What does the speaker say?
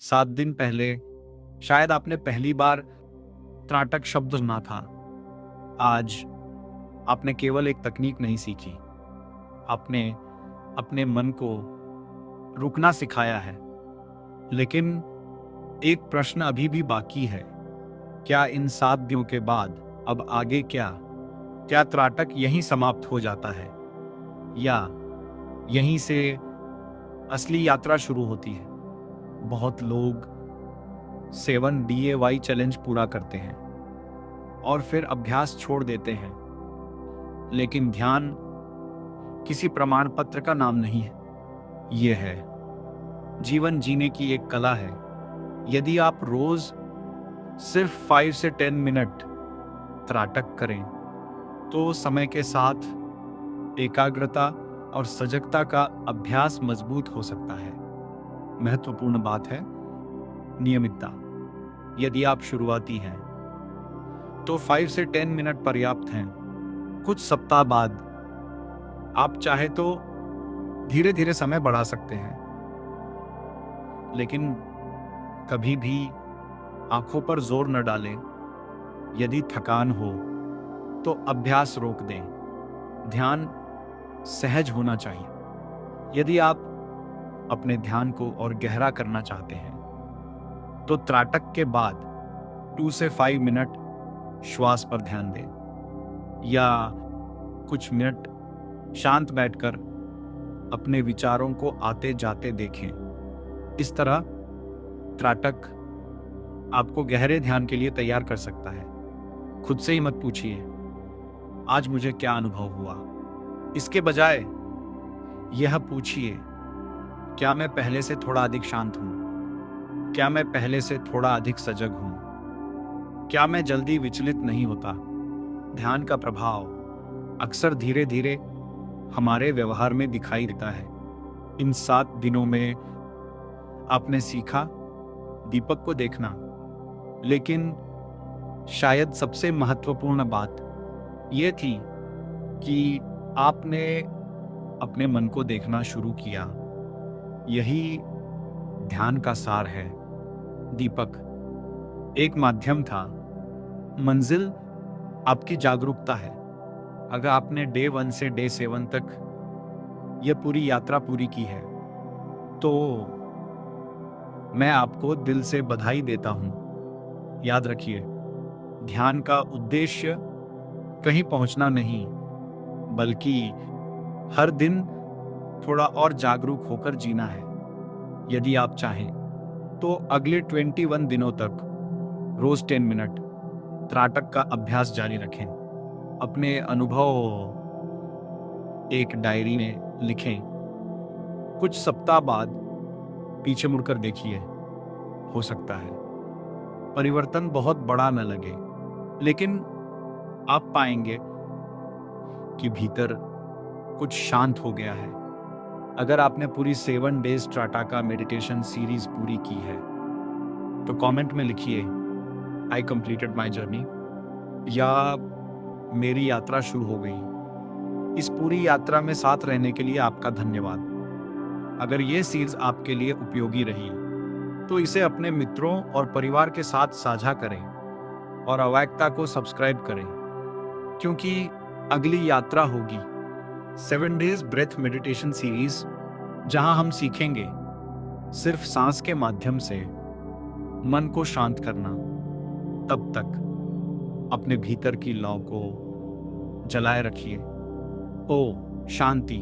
7 दिन पहले शायद आपने पहली बार त्राटक शब्द सुना था। आज आपने केवल एक तकनीक नहीं सीखी, आपने अपने मन को रुकना सिखाया है। लेकिन एक प्रश्न अभी भी बाकी है। क्या इन 7 दिनों के बाद अब आगे क्या त्राटक यहीं समाप्त हो जाता है, या यहीं से असली यात्रा शुरू होती है? बहुत लोग 7 DAY चैलेंज पूरा करते हैं और फिर अभ्यास छोड़ देते हैं। लेकिन ध्यान किसी प्रमाण पत्र का नाम नहीं है। यह है जीवन जीने की एक कला है। यदि आप रोज सिर्फ 5 से 10 मिनट त्राटक करें तो समय के साथ एकाग्रता और सजगता का अभ्यास मजबूत हो सकता है। महत्वपूर्ण बात है नियमितता। यदि आप शुरुआती हैं तो 5 से 10 मिनट पर्याप्त हैं। कुछ सप्ताह बाद आप चाहे तो धीरे धीरे समय बढ़ा सकते हैं, लेकिन कभी भी आंखों पर जोर न डालें। यदि थकान हो तो अभ्यास रोक दें। ध्यान सहज होना चाहिए। यदि आप अपने ध्यान को और गहरा करना चाहते हैं तो त्राटक के बाद 2 से 5 मिनट श्वास पर ध्यान दें, या कुछ मिनट शांत बैठकर अपने विचारों को आते जाते देखें। इस तरह त्राटक आपको गहरे ध्यान के लिए तैयार कर सकता है। खुद से ही मत पूछिए आज मुझे क्या अनुभव हुआ। इसके बजाय यह पूछिए क्या मैं पहले से थोड़ा अधिक शांत हूं, क्या मैं पहले से थोड़ा अधिक सजग हूं, क्या मैं जल्दी विचलित नहीं होता। ध्यान का प्रभाव अक्सर धीरे धीरे हमारे व्यवहार में दिखाई देता है। इन 7 दिनों में आपने सीखा दीपक को देखना, लेकिन शायद सबसे महत्वपूर्ण बात यह थी कि आपने अपने मन को देखना शुरू किया। यही ध्यान का सार है। दीपक एक माध्यम था, मंजिल आपकी जागरूकता है। अगर आपने डे 1 से डे 7 तक यह पूरी यात्रा पूरी की है तो मैं आपको दिल से बधाई देता हूं। याद रखिए, ध्यान का उद्देश्य कहीं पहुंचना नहीं, बल्कि हर दिन थोड़ा और जागरूक होकर जीना है। यदि आप चाहें तो अगले 21 दिनों तक रोज 10 मिनट त्राटक का अभ्यास जारी रखें। अपने अनुभव एक डायरी में लिखें। कुछ सप्ताह बाद पीछे मुड़कर देखिए, हो सकता है परिवर्तन बहुत बड़ा न लगे, लेकिन आप पाएंगे कि भीतर कुछ शांत हो गया है। अगर आपने पूरी 7 डेज त्राटका मेडिटेशन सीरीज पूरी की है तो कमेंट में लिखिए आई कंप्लीटेड माई जर्नी, या मेरी यात्रा शुरू हो गई। इस पूरी यात्रा में साथ रहने के लिए आपका धन्यवाद। अगर ये सीरीज आपके लिए उपयोगी रही तो इसे अपने मित्रों और परिवार के साथ साझा करें और अवैक्ता को सब्सक्राइब करें, क्योंकि अगली यात्रा होगी 7 डेज ब्रेथ मेडिटेशन सीरीज, जहां हम सीखेंगे सिर्फ सांस के माध्यम से मन को शांत करना। तब तक अपने भीतर की लौ को जलाए रखिए। ओ शांति।